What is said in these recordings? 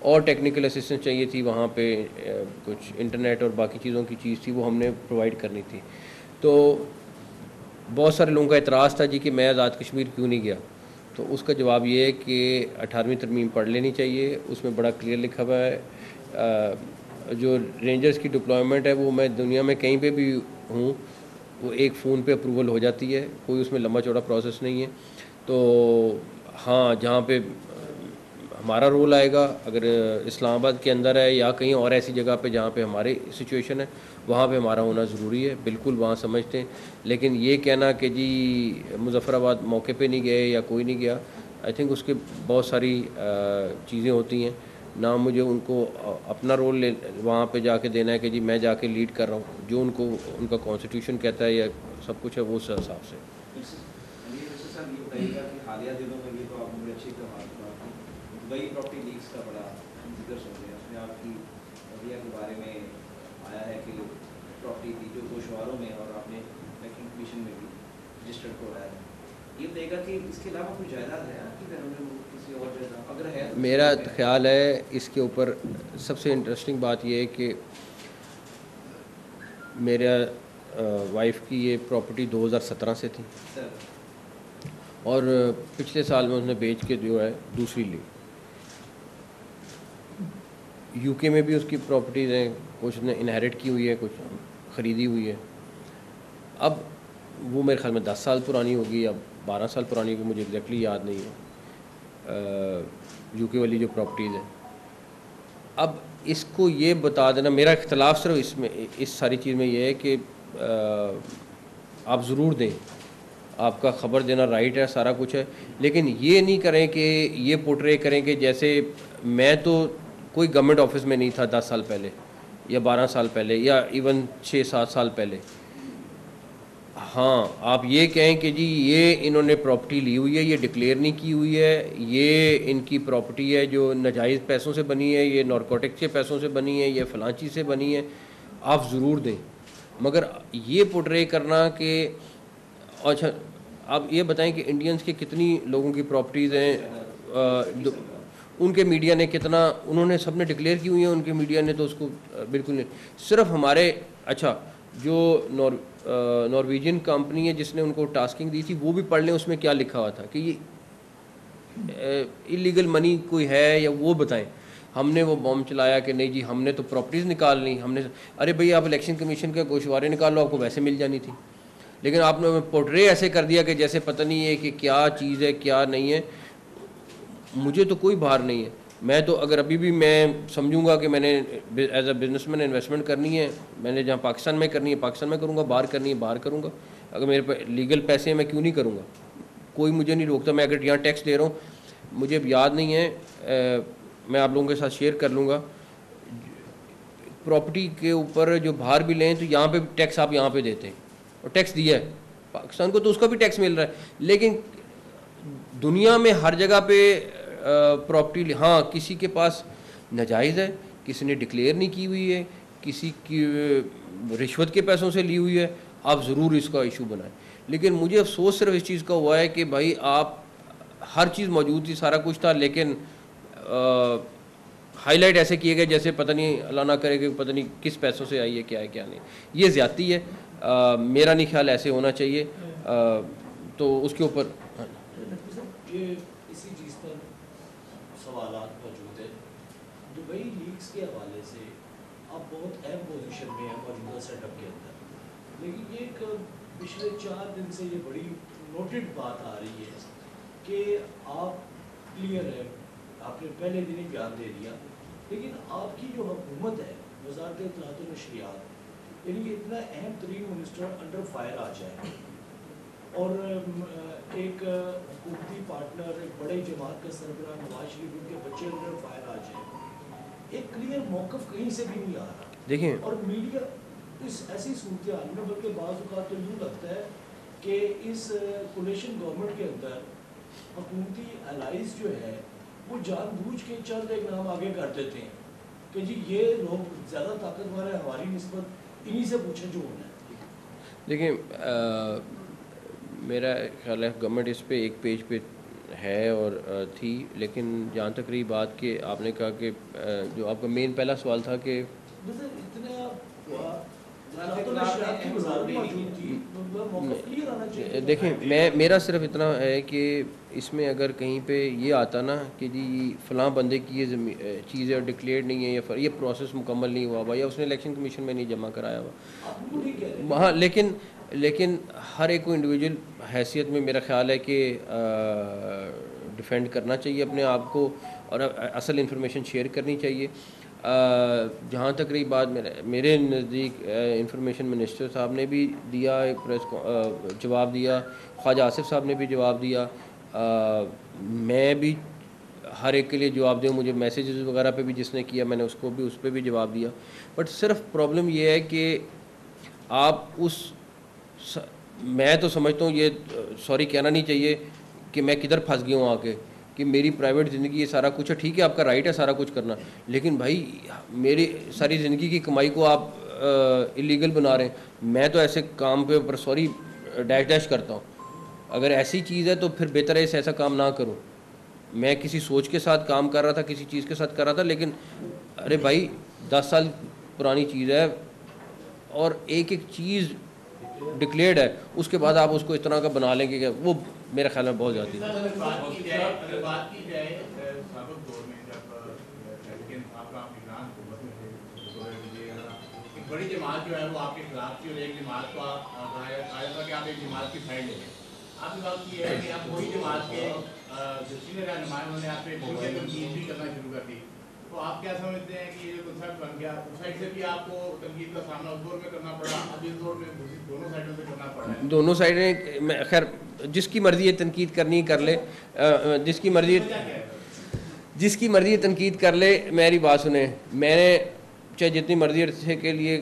और technical assistance चाहिए थी वहाँ पे, कुछ इंटरनेट और बाकी चीज़ों की चीज़ थी वो हमने प्रोवाइड करनी थी। तो बहुत सारे लोगों का एतराज़ था जी कि मैं आज़ाद कश्मीर क्यों नहीं गया। तो उसका जवाब ये है कि 18वीं तरमीम पढ़ लेनी चाहिए, उसमें बड़ा क्लियर लिखा हुआ है। जो रेंजर्स की डिप्लॉयमेंट है वो मैं दुनिया में कहीं पे भी हूँ, वो एक फ़ोन पे अप्रूवल हो जाती है, कोई उसमें लंबा चौड़ा प्रोसेस नहीं है। तो हाँ, जहाँ पे हमारा रोल आएगा, अगर इस्लामाबाद के अंदर है या कहीं और ऐसी जगह पे जहाँ पे हमारी सिचुएशन है, वहाँ पे हमारा होना ज़रूरी है, बिल्कुल वहाँ समझते हैं। लेकिन ये कहना कि जी मुज़फ़्फ़राबाद मौके पे नहीं गए या कोई नहीं गया, आई थिंक उसके बहुत सारी चीज़ें होती हैं। ना मुझे उनको अपना रोल ले वहाँ पे जाके देना है कि जी मैं जाके लीड कर रहा हूँ, जो उनको उनका कॉन्स्टिट्यूशन कहता है या सब कुछ है वो उस हिसाब से। सर ये बताइएगा कि हालिया दिनों में, ये तो आपने बड़ी अच्छी बात की, दुबई प्रॉपर्टी लीक्स का बड़ा जिक्र सुन रहे हैं, उसमें आपकी रवैया के बारे में आया है कि प्रॉपर्टी थी जो गोशवारों में और आपने बैंकिंग कमीशन में भी रजिस्टर्ड करवाया है। ये बताइएगा कि इसके अलावा कोई जायदाद है आपकी घरों में, किसी और जायदाद अगर है तो मेरा है? ख्याल है इसके ऊपर सबसे इंटरेस्टिंग बात यह है कि मेरा वाइफ की ये प्रॉपर्टी 2017 से थी सर और पिछले साल में उसने बेच के जो है दूसरी ली। यूके में भी उसकी प्रॉपर्टीज़ हैं, कुछ ने इनहेरिट की हुई है, कुछ ख़रीदी हुई है। अब वो मेरे ख्याल में 10 साल पुरानी होगी या 12 साल पुरानी होगी, मुझे एग्जैक्टली याद नहीं है, यूके वाली जो प्रॉपर्टीज़ हैं। अब इसको ये बता देना, मेरा इख्तलाफ सिर्फ इसमें इस सारी चीज़ में ये है कि आप ज़रूर दें, आपका ख़बर देना राइट है, सारा कुछ है, लेकिन ये नहीं करें कि ये पोर्ट्रे करें कि जैसे मैं तो कोई गवर्नमेंट ऑफिस में नहीं था 10 साल पहले या 12 साल पहले या इवन 6-7 साल पहले। हाँ, आप ये कहें कि जी ये इन्होंने प्रॉपर्टी ली हुई है, ये डिक्लेयर नहीं की हुई है, ये इनकी प्रॉपर्टी है जो नाजायज़ पैसों से बनी है, ये नारकोटिक्स के पैसों से बनी है, ये फ़लाँ चीज़ से बनी है, आप ज़रूर दें। मगर ये पोर्ट्रे करना कि अच्छा, आप ये बताएं कि इंडियंस के कितनी लोगों की प्रॉपर्टीज़ हैं, उनके मीडिया ने कितना, उन्होंने सबने डिक्लेयर की हुई है, उनके मीडिया ने तो उसको बिल्कुल नहीं। सिर्फ हमारे अच्छा जो नॉर्वेजियन कंपनी है जिसने उनको टास्किंग दी थी वो भी पढ़ लें उसमें क्या लिखा हुआ था कि ये इलीगल मनी कोई है या वो बताएं। हमने वो बॉम्ब चलाया कि नहीं जी हमने तो प्रॉपर्टीज़ निकाल ली, हमने, अरे भाई आप इलेक्शन कमीशन के गोशवारे निकाल लो, आपको वैसे मिल जानी थी। लेकिन आपने पोर्ट्रे ऐसे कर दिया कि जैसे पता नहीं है कि क्या चीज़ है क्या नहीं है। मुझे तो कोई भार नहीं है, मैं तो अगर अभी भी मैं समझूंगा कि मैंने एज अ बिजनेसमैन इन्वेस्टमेंट करनी है, मैंने जहाँ पाकिस्तान में करनी है पाकिस्तान में करूँगा, बाहर करनी है बाहर करूँगा। अगर मेरे पास लीगल पैसे हैं मैं क्यों नहीं करूँगा, कोई मुझे नहीं रोकता। मैं अगर यहाँ टैक्स दे रहा हूँ, मुझे अब याद नहीं है, मैं आप लोगों के साथ शेयर कर लूँगा, प्रॉपर्टी के ऊपर जो बाहर भी लें तो यहाँ पे टैक्स आप यहाँ पे देते हैं और टैक्स दिया है पाकिस्तान को तो उसका भी टैक्स मिल रहा है। लेकिन दुनिया में हर जगह पे प्रॉपर्टी, हाँ किसी के पास नाजायज़ है, किसी ने डिक्लेयर नहीं की हुई है, किसी की रिश्वत के पैसों से ली हुई है, आप ज़रूर इसका इशू बनाएं। लेकिन मुझे अफसोस सिर्फ इस चीज़ का हुआ है कि भाई आप हर चीज़ मौजूद थी, सारा कुछ था, लेकिन हाईलाइट ऐसे किए गए जैसे पता नहीं, अल्लाह ना करे कि पता नहीं किस पैसों से आई है, क्या है क्या नहीं। ये ज़्यादती है, मेरा नहीं ख्याल ऐसे होना चाहिए। तो उसके ऊपर ये इसी चीज़ पर सवालात मौजूद है। दुबई लीग्स के हवाले से आप बहुत अहम पोजीशन में हैं मौजूदा सेटअप के अंदर, लेकिन ये एक पिछले 4 दिन से ये बड़ी नोटेड बात आ रही है कि आप क्लियर है, आपने पहले दिन ही बयान दे दिया, लेकिन आपकी जो हुकूमत है वज़ारत इत्तलात व नशरियात, यानी कि इतना अहम तरीन मिनिस्टर अंडर फायर आ जाए और एक हुकूमती पार्टनर, एक बड़े जमात का सरबराह नवाज शरीफ, उनके बच्चे अंडर फायर आ जाए, एक क्लियर मौक़िफ़ कहीं से भी नहीं आ रहा। देखिए, और मीडिया इस ऐसी सूरत हाल में, बल्कि बाज़ औक़ात तो यूँ लगता है कि इस कोलिशन गवर्नमेंट के अंदर हुकूमती एलाइज जो है वो जानबूझ के चंद एक नाम आगे कर देते हैं कि जी ये लोग ज़्यादा ताकतवर है, हमारी निस्बत इन्हीं से पूछे जो होना है। देखिए मेरा ख्याल है गवर्नमेंट इस पे एक पेज पे है और थी, लेकिन जहाँ तक रही बात कि आपने कहा कि जो आपका मेन पहला सवाल था कि देखें, मेरा सिर्फ इतना है कि इसमें अगर कहीं पे ये आता ना कि जी फ़लाँ बंदे की ये चीज़ है डिक्लेयर नहीं है या ये प्रोसेस मुकम्मल नहीं हुआ हुआ या उसने इलेक्शन कमीशन में नहीं जमा कराया हुआ, हाँ, लेकिन हर एक को इंडिविजुअल हैसियत में मेरा ख़्याल है कि डिफेंड करना चाहिए अपने आप को और असल इन्फॉर्मेशन शेयर करनी चाहिए। जहाँ तक रही बात मेरे नज़दीक इंफॉर्मेशन मिनिस्टर साहब ने भी दिया जवाब दिया, ख्वाजा आसिफ साहब ने भी जवाब दिया, मैं भी हर एक के लिए जवाब दूँ, मुझे मैसेजेस वगैरह पे भी जिसने किया मैंने उसको भी उस पर भी जवाब दिया। बट सिर्फ प्रॉब्लम ये है कि आप मैं तो समझता हूँ ये सॉरी कहना नहीं चाहिए कि मैं किधर फंस गया हूँ आके कि मेरी प्राइवेट ज़िंदगी ये सारा कुछ है, ठीक है आपका राइट है सारा कुछ करना, लेकिन भाई मेरी सारी ज़िंदगी की कमाई को आप इलीगल बना रहे हैं। मैं तो ऐसे काम पे ऊपर सॉरी डैश करता हूँ। अगर ऐसी चीज़ है तो फिर बेहतर है ऐसा काम ना करो। मैं किसी सोच के साथ काम कर रहा था, किसी चीज़ के साथ कर रहा था, लेकिन अरे भाई 10 साल पुरानी चीज़ है और एक एक चीज़ डिक्लेयर्ड है, उसके बाद आप उसको इस तरह का बना लेंगे कि वो मेरे ख्याल में बहुत ज़्यादा बड़ी जमात जो है वो आपके खिलाफ थी और एक जमात को आया था कि आप एक जमात की साइड ले लें। आपकी बात ये है कि आप वही जमात के सीनियर रहनुमा उन्होंने आप पे तनकीद भी करना शुरू कर दी, तो आप क्या समझते हैं कि ये जो कंसेप्ट बन गया उस साइड से भी आपको तनकीद का सामना उस दौर में करना पड़ा, अब इस दौर में दोनों साइडों से करना पड़ा है? दोनों साइडें खैर जिसकी मर्ज़ी है तनकीद करनी कर ले, जिसकी मर्ज़ी है तनकीद कर ले। मेरी बात सुने, मैंने चाहे जितनी मर्ज़ी अरसे के लिए,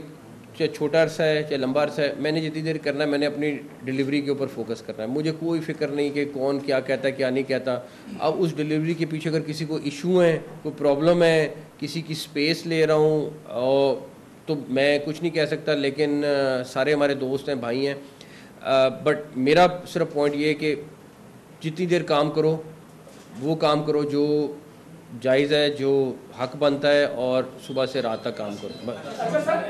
चाहे छोटा अरसा है चाहे लंबा अरसा है, मैंने जितनी देर करना है मैंने अपनी डिलीवरी के ऊपर फोकस करना है। मुझे कोई फ़िक्र नहीं कि कौन क्या कहता है क्या नहीं कहता। अब उस डिलीवरी के पीछे अगर किसी को इशू है, कोई प्रॉब्लम है, किसी की स्पेस ले रहा हूँ और तो मैं कुछ नहीं कह सकता, लेकिन सारे हमारे दोस्त हैं, भाई हैं। बट मेरा सिर्फ पॉइंट ये है कि जितनी देर काम करो वो काम करो जो जायज़ है, जो हक बनता है, और सुबह से रात तक काम करो। अच्छा सर,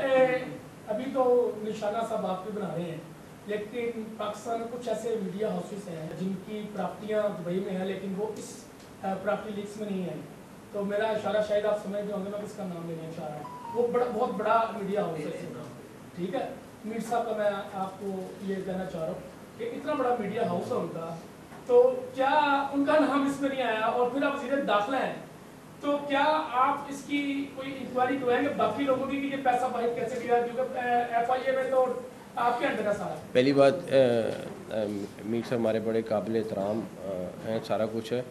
अभी तो निशाना साहब आप भी बना रहे हैं, लेकिन पाकिस्तान में कुछ ऐसे मीडिया हाउसेस हैं जिनकी प्रॉपर्टियां दुबई में हैं लेकिन वो इस प्रॉपर्टी लीक्स में नहीं आई। तो मेरा इशारा शायद आप समझ रहे होंगे मैं किसका नाम लेने चाह रहा हूँ। वो बहुत बड़ा मीडिया हाउस है, ठीक है। मीर साहब का मैं आपको ये कहना चाह रहा हूँ कि इतना बड़ा मीडिया हाउस है उनका, तो क्या उनका नाम इसमें नहीं आया? और फिर आप वज़ीर दाखिला हैं, तो क्या आप इसकी कोई इंक्वायरी करवाएंगे बाकी लोगों की कि ये पैसा बाहर कैसे गया? क्योंकि FIA में तो आपके अंडर का सारा। पहली बात, मीर साहब हमारे बड़े काबिल एहतराम हैं, सारा कुछ है।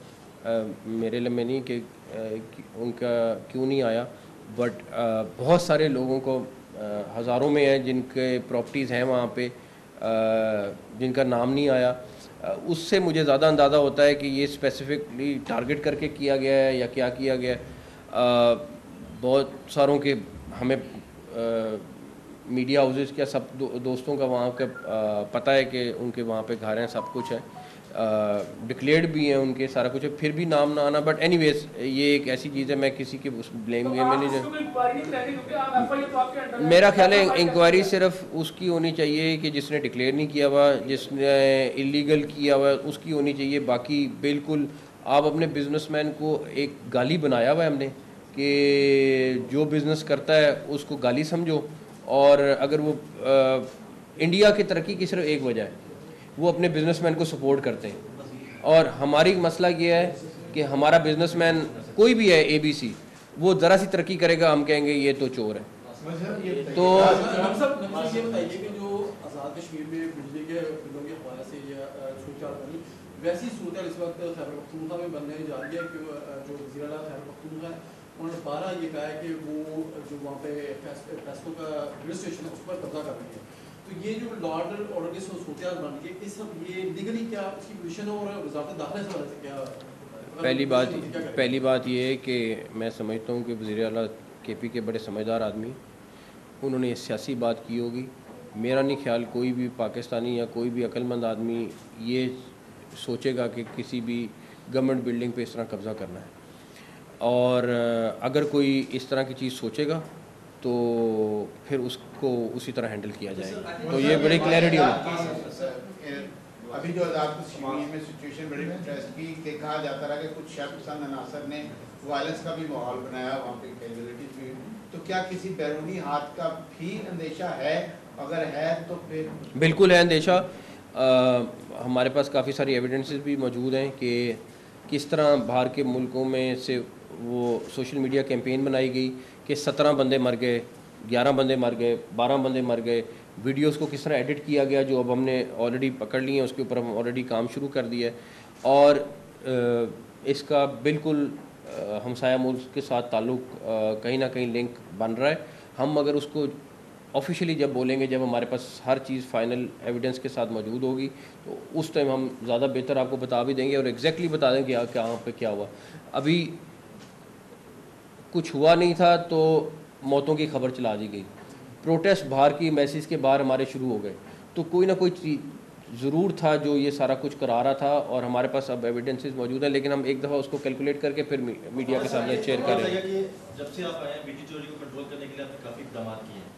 मेरे लिए में नहीं कि उनका क्यों नहीं आया, बट बहुत सारे लोगों को हज़ारों में है जिनके प्रॉपर्टीज़ हैं वहाँ पे, जिनका नाम नहीं आया। उससे मुझे ज़्यादा अंदाज़ा होता है कि ये स्पेसिफिकली टारगेट करके किया गया है या क्या किया गया है। बहुत सारों के हमें मीडिया हाउसेस क्या सब दोस्तों का वहाँ का पता है कि उनके वहाँ पे घर हैं, सब कुछ है, डिक्लेयर्ड भी हैं उनके, सारा कुछ है, फिर भी नाम ना आना। बट एनीवेज ये एक ऐसी चीज़ है, मैं किसी के उस ब्लेम गेम में नहीं। मेरा ख्याल है इंक्वायरी सिर्फ उसकी होनी चाहिए कि जिसने डिक्लेयर नहीं किया हुआ, जिसने इलीगल किया हुआ उसकी होनी चाहिए। बाकी बिल्कुल आप अपने बिजनेसमैन को एक गाली बनाया हुआ है हमने कि जो बिज़नेस करता है उसको गाली समझो, और अगर वो इंडिया की तरक्की की सिर्फ एक वजह है, वो अपने बिजनेसमैन को सपोर्ट करते हैं। और हमारी मसला ये है कि हमारा बिजनेसमैन कोई भी है ABC, वो ज़रा सी तरक्की करेगा हम कहेंगे ये तो चोर है। तो ये बताइए कि जो आज़ाद कश्मीर में बिजली के बिलों के हवाले से या सूरत बनी, वैसी सूरत इस वक्त खैबर पख्तूनख्वा में बनने जा रही है कि जो वज़ीर आला खैबर पख्तूनख्वा है उन्होंने 12 ये कहा है कि वो जो वहाँ पे फैसलों का रजिस्ट्रेशन है उस पर कब्जा कर रही है। तो ये जो लॉ एंड ऑर्डर की सूरत बन रही है, इस सब ये लीगली क्या इसकी पोजीशन है और वज़ारत दाखिला से वाले से क्या? पहली बात ये है कि मैं समझता हूँ कि वज़ीर आला KP के बड़े समझदार आदमी, उन्होंने सियासी बात की होगी। मेरा नहीं ख्याल कोई भी पाकिस्तानी या कोई भी अक्लमंद आदमी ये सोचेगा कि किसी भी गवर्नमेंट बिल्डिंग पे इस तरह कब्ज़ा करना है। और अगर कोई इस तरह की चीज़ सोचेगा तो फिर उसको उसी तरह हैंडल किया जाएगा। तो ये बड़ी क्लैरिटी होगी। अभी जो आज़ाद कश्मीर में सिचुएशन बड़ी इंटरेस्ट की कि कहा जाता रहा कि कुछ शख्स अनासर ने वायलेंस का भी माहौल बनाया, वहाँ पे कैजुअलिटीज भी, तो क्या किसी बैरूनी हाथ का भी अंदेशा है? अगर है तो फिर बिल्कुल है अंदेशा। हमारे पास काफ़ी सारी एविडेंसेस भी मौजूद हैं कि किस तरह बाहर के मुल्कों में से वो सोशल मीडिया कैंपेन बनाई गई कि 17 बंदे मर गए, 11 बंदे मर गए, 12 बंदे मर गए। वीडियोस को किस तरह एडिट किया गया, जो अब हमने ऑलरेडी पकड़ लिए हैं, उसके ऊपर हम ऑलरेडी काम शुरू कर दिया है। और इसका बिल्कुल हमसाया मुल्क के साथ ताल्लुक़ कहीं ना कहीं लिंक बन रहा है। हम अगर उसको ऑफिशियली जब बोलेंगे, जब हमारे पास हर चीज़ फाइनल एविडेंस के साथ मौजूद होगी, तो उस टाइम हम ज़्यादा बेहतर आपको बता भी देंगे और एग्जैक्टली बता देंगे कहाँ पे क्या हुआ। अभी कुछ हुआ नहीं था तो मौतों की खबर चला दी गई। प्रोटेस्ट बाहर की मैसेज के बाहर हमारे शुरू हो गए, तो कोई ना कोई चीज़ ज़रूर था जो ये सारा कुछ करा रहा था, और हमारे पास अब एविडेंसेस मौजूद हैं, लेकिन हम एक दफ़ा उसको कैलकुलेट करके फिर मीडिया के सामने शेयर करेंगे। जब से आप आए हैं बीटी चोरी को कंट्रोल करने के लिए आपने काफ़ी इक़दाम किए हैं,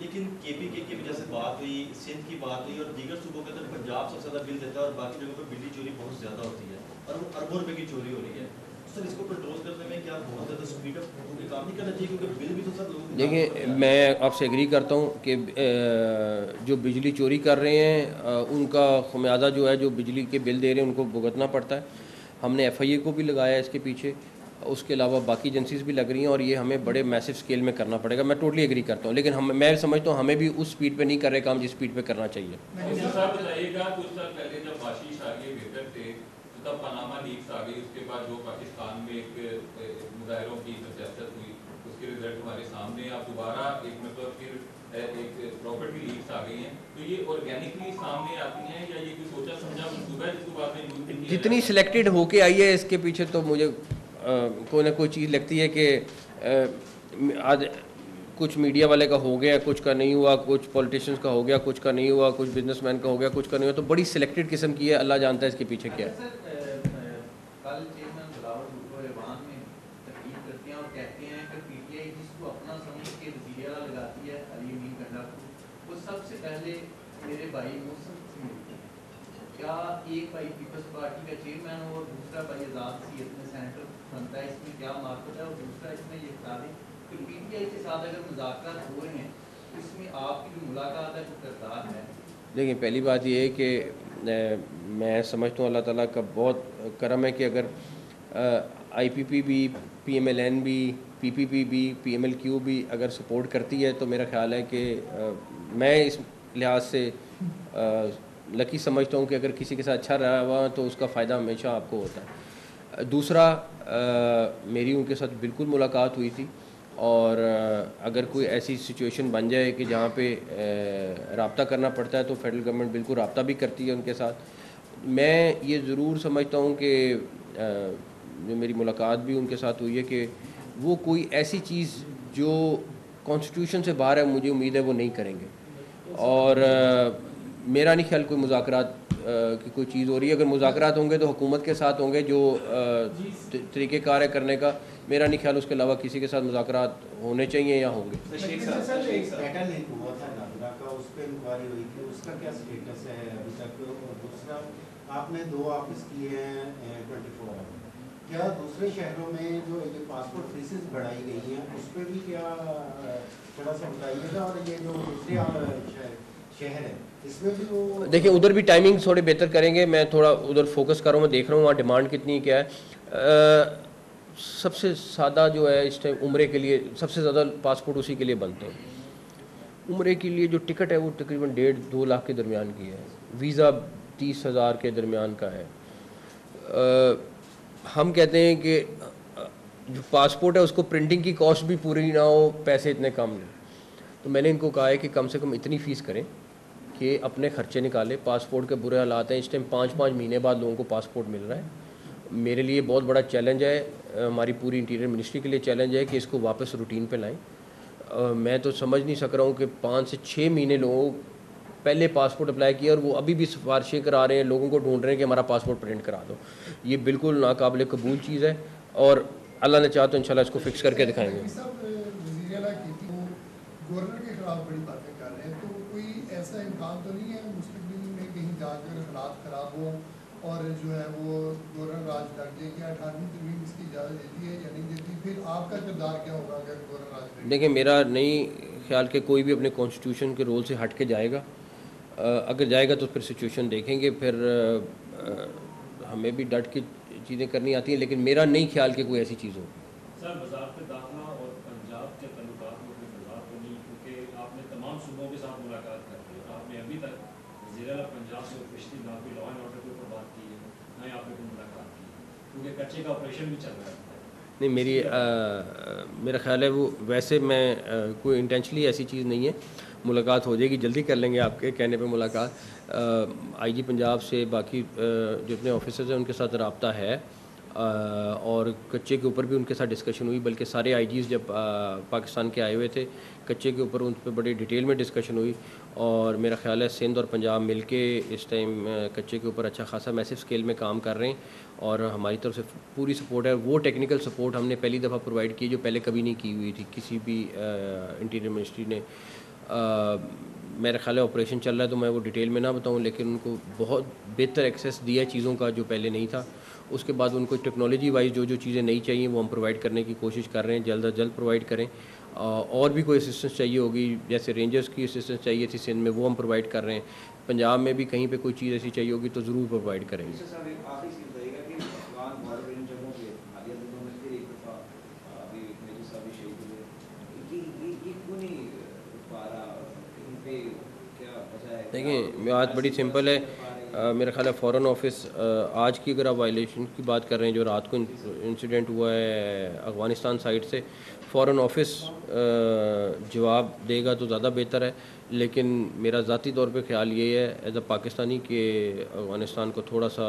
लेकिन केपीके की वजह से बात हुई, सिंध की बात हुई और दीगर सूबों के अंदर पंजाब सबसे ज़्यादा बिल देता है और बाकी जगहों पर बिजली चोरी बहुत ज़्यादा होती है और वो अरबों रुपए की चोरी हो रही है। सर इसको कंट्रोल करने में क्या बहुत ज़्यादा स्पीड अप काम नहीं करना चाहिए, क्योंकि बिल भी तो सर लोग। देखिए, मैं आपसे एग्री करता हूँ कि जो बिजली चोरी कर रहे हैं उनका खमियाजा जो है, जो बिजली के बिल दे रहे हैं, उनको भुगतना पड़ता है। हमने FIA को भी लगाया है इसके पीछे, उसके अलावा बाकी एजेंसीज भी लग रही हैं, और ये हमें बड़े मैसिव स्केल में करना पड़ेगा। मैं टोटली एग्री करता हूँ, लेकिन मैं समझता हूँ हमें भी उस स्पीड पे नहीं कर रहे काम जिस स्पीड पे करना चाहिए। बताइएगा, कुछ साल पहले जब आशीष आगे बेहतर थे तो तब पनामा लीक्स आ गई, उसके बाद जो पाकिस्तान में एक मुजाहिरों की सियासत हुई, उसके रिजल्ट हमारे सामने। आप दोबारा एक मतलब फिर एक प्रॉपर्टी लीक्स आ गई हैं, तो ये ऑर्गेनिकली सामने आती हैं या ये कोई सोचा समझा मंसूबा है जिसको बाद में यूज किया? जितनी सिलेक्टेड होके आई है इसके पीछे तो मुझे कोई ना कोई चीज़ लगती है कि आज कुछ मीडिया वाले का हो गया, कुछ का नहीं हुआ, कुछ पॉलिटिशियंस का हो गया, कुछ का नहीं हुआ, कुछ बिजनेसमैन का हो गया, कुछ का नहीं हुआ। तो बड़ी सिलेक्टेड किस्म की है, अल्लाह जानता है इसके पीछे क्या है। कल चेयरमैन बिलावल भुट्टो ऐवान में तकरीर करते हैं और कहते हैं कि PTI जिसको अपना समझ के वज़ीर आला लगाती है अली अमीन गंडा को, वो सबसे पहले मेरे भाई मौसम से मिलते हैं। क्या एक भाई पीपल्स पार्टी का चेयरमैन हो और दूसरा भाई आज़ाद सीएत में सेनेटर बनता है, इसमें क्या मार्केट है? और दूसरा इसमें ये बता दें कि PTI के साथ अगर मुज़ाकरात हो रहे हैं तो इसमें आपकी जो मुलाकात है, जो किरदार है? देखिए, पहली बात ये है कि मैं समझता हूँ अल्लाह ताला का बहुत करम है कि अगर IPP भी, PMLN भी, PPP भी, PMLQ भी अगर सपोर्ट करती है, तो मेरा ख्याल है कि मैं इस लिहाज से लकी समझता हूँ कि अगर किसी के साथ अच्छा रहा हुआ तो उसका फ़ायदा हमेशा आपको होता है। दूसरा, मेरी उनके साथ बिल्कुल मुलाकात हुई थी, और अगर कोई ऐसी सिचुएशन बन जाए कि जहाँ पे रब्ता करना पड़ता है तो फेडरल गवर्नमेंट बिल्कुल रब्ता भी करती है उनके साथ। मैं ये ज़रूर समझता हूँ कि जो मेरी मुलाकात भी उनके साथ हुई है कि वो कोई ऐसी चीज़ जो कॉन्स्टिट्यूशन से बाहर है, मुझे उम्मीद है वो नहीं करेंगे। और मेरा नहीं ख्याल कोई मुज़ाकरात की कोई चीज़ हो रही है। अगर मुज़ाकरात होंगे तो हुकूमत के साथ होंगे, जो तरीक़ेकार है करने का। मेरा नहीं ख्याल उसके अलावा किसी के साथ मुज़ाकरात होने चाहिए या होंगे। पैटर्न लीक हुआ था नादरा का, उस पर इंक्वायरी हुई थी, उसका क्या स्टेटस है अभी तक? और दूसरा, आपने 2 ऑफिस किए हैं 24 आवर, क्या दूसरे शहरों में जो ये पासपोर्ट फीसेस बढ़ाई गई हैं उस पर भी क्या थोड़ा सा बताइएगा? और ये जो दूसरे शहर है इसमें भी वो देखिए, उधर भी टाइमिंग थोड़े बेहतर करेंगे। मैं थोड़ा उधर फोकस कर रहा हूँ, मैं देख रहा हूँ वहाँ डिमांड कितनी क्या है। सबसे सादा जो है इस टाइम उम्रे के लिए सबसे ज़्यादा पासपोर्ट उसी के लिए बनते हैं। उम्रे के लिए जो टिकट है वो तकरीबन 1.5-2 लाख के दरमियान की है। वीज़ा 30,000 के दरमियान का है। हम कहते हैं कि जो पासपोर्ट है उसको प्रिंटिंग की कॉस्ट भी पूरी ना हो, पैसे इतने कम नहीं। तो मैंने इनको कहा है कि कम से कम इतनी फ़ीस करें कि अपने खर्चे निकालें। पासपोर्ट के बुरे हालात हैं, इस टाइम 5-5 महीने बाद लोगों को पासपोर्ट मिल रहा है। मेरे लिए बहुत बड़ा चैलेंज है, हमारी पूरी इंटीरियर मिनिस्ट्री के लिए चैलेंज है कि इसको वापस रूटीन पे लाएं। मैं तो समझ नहीं सक रहा हूँ कि 5 से 6 महीने लोगों पहले पासपोर्ट अप्लाई किया और वो अभी भी सिफारिशें करा रहे हैं, लोगों को ढूंढ रहे हैं कि हमारा पासपोर्ट प्रिंट करा दो। ये बिल्कुल नाकाबिल कबूल चीज़ है और अल्लाह ने चाहा तो इंशाल्लाह इसको फिक्स करके दिखाएंगे। गवर्नर के खिलाफ बड़ी बातें कर रहे हैं, तो कोई ऐसा इम्कान तो नहीं है मुस्तकबिल में कहीं जाकर हालात ख़राब हो और जो है वो गवर्नर राज लग जाए? क्या 18वीं तरमीम इसकी इजाज़त देती है या नहीं देती? फिर आपका किरदार क्या होगा अगर गवर्नर राज? देखिए, मेरा नहीं ख्याल कि कोई भी अपने कॉन्स्टिट्यूशन के रोल से हट के जाएगा। अगर जाएगा तो फिर सिचुएशन देखेंगे, फिर हमें भी डट के चीज़ें करनी आती हैं, लेकिन मेरा नहीं ख्याल कि कोई ऐसी चीज़ हो। सर, वज़ारत दाखिला और पंजाब के तल्लुकात में कोई तज़ाद तो नहीं, क्योंकि आपने तमाम सूबों के साथ मुलाकात कर ली और आपने अभी तक वज़ीर-ए-आला पंजाब से ऑफिशियली ना कोई लॉ एंड ऑर्डर के ऊपर बात की है, ना ही आपने कोई मुलाकात की, क्योंकि कच्चे का ऑपरेशन भी चल रहा है। नहीं, मेरा ख्याल है वो वैसे मैं कोई इंटेंशनली ऐसी चीज़ नहीं है। मुलाकात हो जाएगी, जल्दी कर लेंगे आपके कहने पे मुलाकात। आईजी पंजाब से बाकी जो अपने ऑफिसर्स हैं उनके साथ रब्ता है और कच्चे के ऊपर भी उनके साथ डिस्कशन हुई, बल्कि सारे आईजीज़ जब पाकिस्तान के आए हुए थे कच्चे के ऊपर उन पर बड़ी डिटेल में डिस्कशन हुई और मेरा ख्याल है सिंध और पंजाब मिलके इस टाइम कच्चे के ऊपर अच्छा खासा मैसिव स्केल में काम कर रहे हैं और हमारी तरफ से पूरी सपोर्ट है। वो टेक्निकल सपोर्ट हमने पहली दफ़ा प्रोवाइड की जो पहले कभी नहीं की हुई थी किसी भी इंटीरियर मिनिस्ट्री ने। मेरा ख्याल है ऑपरेशन चल रहा है तो मैं वो डिटेल में ना बताऊं, लेकिन उनको बहुत बेहतर एक्सेस दिया है चीज़ों का जो पहले नहीं था। उसके बाद उनको टेक्नोलॉजी वाइज जो जो चीज़ें नहीं चाहिए वो हम प्रोवाइड करने की कोशिश कर रहे हैं, जल्द अज जल्द प्रोवाइड करें। और भी कोई असिस्टेंस चाहिए होगी, जैसे रेंजर्स की असिस्टेंस चाहिए थी सिंध में, वो हम प्रोवाइड कर रहे हैं। पंजाब में भी कहीं पे कोई चीज़ ऐसी चाहिए होगी तो ज़रूर प्रोवाइड करेंगे। देखिए, बात बड़ी सिंपल है। मेरा ख्याल है फ़ॉरेन ऑफिस आज की अगर आप वायलेशन की बात कर रहे हैं जो रात को इंसिडेंट हुआ है अफ़गानिस्तान साइड से, फ़ॉरेन ऑफिस जवाब देगा तो ज़्यादा बेहतर है। लेकिन मेरा ज़ाती तौर पे ख्याल ये है एज अ पाकिस्तानी कि अफ़गानिस्तान को थोड़ा सा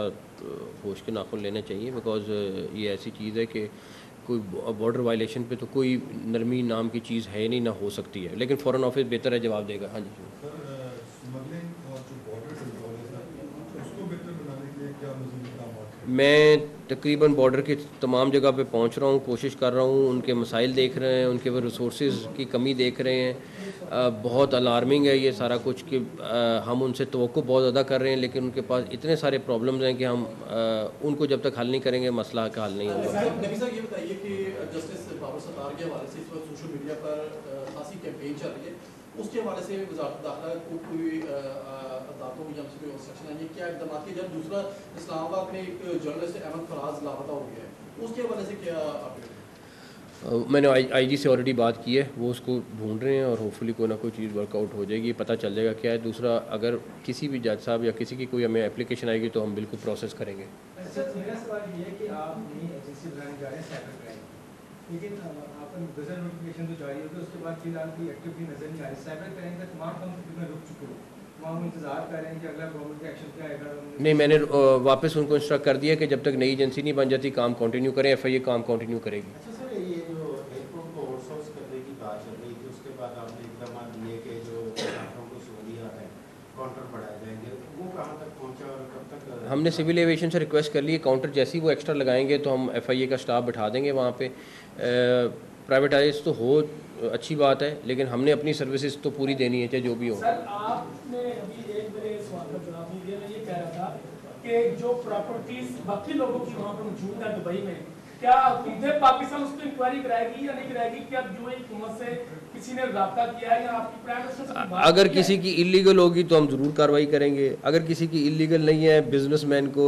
होश के नाखुन लेने चाहिए, बिकॉज़ ये ऐसी चीज़ है कि कोई बॉर्डर वायलेशन पे तो कोई नरमी नाम की चीज़ है नहीं, ना हो सकती है, लेकिन फ़ॉरेन ऑफिस बेहतर है जवाब देगा। हाँ जी। मैं तकरीबन बॉर्डर की तमाम जगह पे पहुंच रहा हूं, कोशिश कर रहा हूं, उनके मसाइल देख रहे हैं, उनके वो रिसोर्सेज की कमी देख रहे हैं। बहुत अलार्मिंग है ये सारा कुछ कि हम उनसे तवक्को बहुत ज़्यादा कर रहे हैं लेकिन उनके पास इतने सारे प्रॉब्लम्स हैं कि हम उनको जब तक हल नहीं करेंगे मसला का हल नहीं होगा। नबी साहब, ये बताइए कि जस्टिस बाबर सत्तार के हवाले से इस वक्त सोशल मीडिया पर खासी कैंपेन चल रही है, उसके हवाले से वज़ारत दाखिला को कोई अदालतों या कोई इंस्ट्रक्शन है, क्या इक़दाम किए जाए? दूसरा, इस्लामाबाद में एक जर्नलिस्ट अहमद फराज लापता हो गया है, उसके हवाले से क्या अपडेट? मैंने आईजी से ऑलरेडी बात की है, वो उसको ढूंढ रहे हैं और होपफुली कोई ना कोई चीज़ वर्कआउट हो जाएगी, पता चल जाएगा क्या है। दूसरा, अगर किसी भी जज साहब या किसी की कोई हमें एप्लीकेशन आएगी तो हम बिल्कुल प्रोसेस करेंगे। मेरा सवाल ये है कि आप नई एजेंसी बनाने जा रहे हैं साइबर क्राइम, लेकिन आपका गजल नोटिफिकेशन तो जारी होता है, उसके बाद फिलहाल कोई एक्टिविटी नजर नहीं आ रही। साइबर क्राइम का तमाम काम तकरीबन रुक चुके हो, वहाँ इंतजार कर रहे हैं कि अगला गवर्नमेंट का एक्शन क्या आएगा। नहीं, मैंने वापस उनको इंस्ट्रक्ट कर दिया कि जब तक नई एजेंसी नहीं बन जाती काम कंटिन्यू करें, FIA काम कंटिन्यू करेगी। अच्छा सर, ये जो एयरपोर्ट को आउटसोर्स करने की बात चल रही थी, उसके बाद आपने इकदाम लिए कि जो काउंटरों को सहूलियात है काउंटर बढ़ाए जाएंगे, वो कहाँ तक पहुँचा और कब तक? हमने सिविल एविएशन से रिक्वेस्ट कर ली है, काउंटर जैसे ही वो एक्स्ट्रा लगाएंगे तो हम FIA का स्टाफ बिठा देंगे वहाँ पे। प्राइवेटाइज तो हो अच्छी बात है, लेकिन हमने अपनी सर्विसेज तो पूरी देनी है चाहे जो भी हो। सर, आपने अभी एक मेरे सवाल का जवाब नहीं दिया। मैं ये कह रहा था कि जो प्रॉपर्टीज बाकी लोगों की वहाँ पर मौजूद है दुबई में, क्या सीधे पाकिस्तान उस पर इंक्वायरी कराएगी या नहीं कराएगी? क्या यूएई हुकूमत से किसी ने रब्ता किया है या आपकी प्राइम मिनिस्टर से? अगर किसी की इलीगल होगी तो हम ज़रूर कार्रवाई करेंगे, अगर किसी की इलीगल नहीं है, बिजनेसमैन को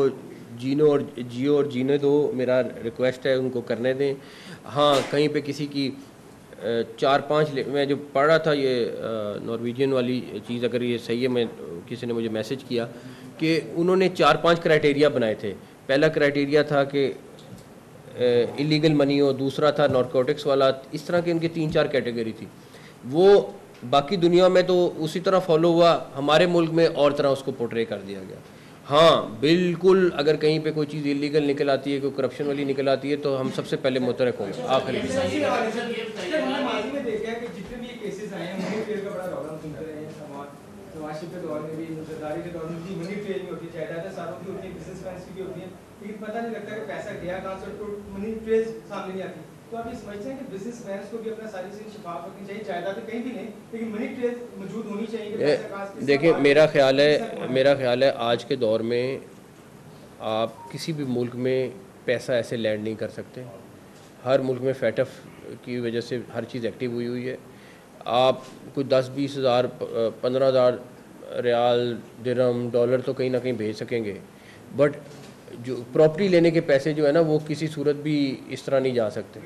जियो और जीने दो, मेरा रिक्वेस्ट है उनको करने दें। हाँ, कहीं पे किसी की 4-5 मैं जो पढ़ रहा था ये नॉर्वेजियन वाली चीज़, अगर ये सही है, मैं किसी ने मुझे मैसेज किया कि उन्होंने 4-5 क्राइटेरिया बनाए थे। पहला क्राइटेरिया था कि इलीगल मनी हो, दूसरा था नारकोटिक्स वाला, इस तरह के उनकी 3-4 कैटेगरी थी। वो बाकी दुनिया में तो उसी तरह फॉलो हुआ, हमारे मुल्क में और तरह उसको पोर्ट्रे कर दिया गया। हाँ बिल्कुल, अगर कहीं पे कोई चीज़ इलीगल निकल आती है, कोई करप्शन वाली निकल आती है तो हम सबसे पहले मुतरक होंगे। आखिरी में देखा है कि जितने भी केसेस आए हैं, मुझे का बड़ा रौला सुनते रहे हैं समाज नवाज शरीफ के दौर में भी, जरदारी के दौर में भी मनी ट्रेनिंग होती है, जायदादें सारों की होती है, बिजनेसमैन की भी होती है, लेकिन पता नहीं लगता कि पैसा गया कहाँ से, तो मनी ट्रेस सामने नहीं आती। तो आप ये समझते हैं कि बिजनेसमैन को भी अपना सारी चीज़ शिफाफ रखनी चाहिए, जायदादें कहीं भी नहीं, लेकिन मनी ट्रेस मौजूद होनी चाहिए कि पैसा कहाँ से। देखिए मेरा ख्याल है आज के दौर में आप किसी भी मुल्क में पैसा ऐसे लैंड नहीं कर सकते। हर मुल्क में फैटफ की वजह से हर चीज़ एक्टिव हुई है। आप कोई 10-20 हज़ार 15,000 रियाल दिरहम डॉलर तो कहीं ना कहीं भेज सकेंगे, बट जो प्रॉपर्टी लेने के पैसे जो है ना वो किसी सूरत भी इस तरह नहीं जा सकते।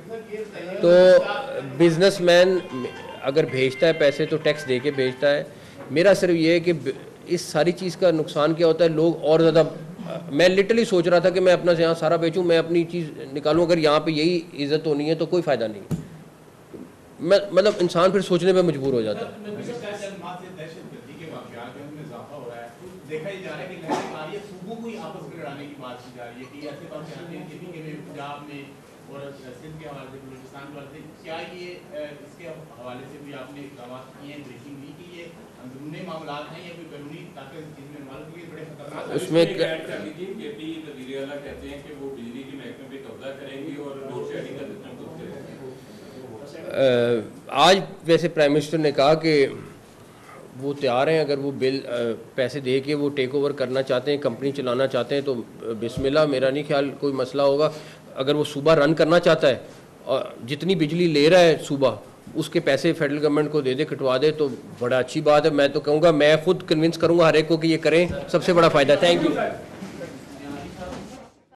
तो बिजनेसमैन अगर भेजता है पैसे तो टैक्स दे के भेजता है। मेरा सिर्फ ये है कि इस सारी चीज़ का नुकसान क्या होता है, लोग और ज़्यादा, मैं लिटरली सोच रहा था कि मैं अपना यहाँ सारा बेचूं, मैं अपनी चीज़ निकालूं, अगर यहाँ पे यही इज्जत होनी है तो कोई फ़ायदा नहीं। मैं मतलब इंसान फिर सोचने पे मजबूर हो जाता है। देखा ही जा रहा है कि लहर सूबों को ही आपस में लड़ाने की बात की जा रही है कि ऐसे बात चाहते हैं कि पंजाब में और सिंध के हवाले से, बलूचिस्तान के हवाले से, क्या ये इसके हवाले से भी आपने इक़दाम किए हैं, ब्रीफिंग हुई कि ये अंदरूनी मामला हैं या कोई कानूनी ताकत चीज़ में मालूम कि बड़े खतरनाक उसमें केपी वज़ीर-ए-आला कहते हैं कि वो बिजली के महकमे पे कब्जा करेंगी और लोड शेडिंग का सिस्टम खुद करेंगे। आज वैसे प्राइम मिनिस्टर ने कहा कि वो तैयार हैं, अगर वो बिल पैसे दे के वो टेक ओवर करना चाहते हैं, कंपनी चलाना चाहते हैं तो बिस्मिल्लाह, मेरा नहीं ख्याल कोई मसला होगा। अगर वो सूबा रन करना चाहता है और जितनी बिजली ले रहा है सूबा उसके पैसे फेडरल गवर्नमेंट को दे दे, कटवा दे, तो बड़ा अच्छी बात है। मैं तो कहूँगा, मैं खुद कन्विंस करूँगा हर एक को कि ये करें, सबसे बड़ा फ़ायदा। Thank you.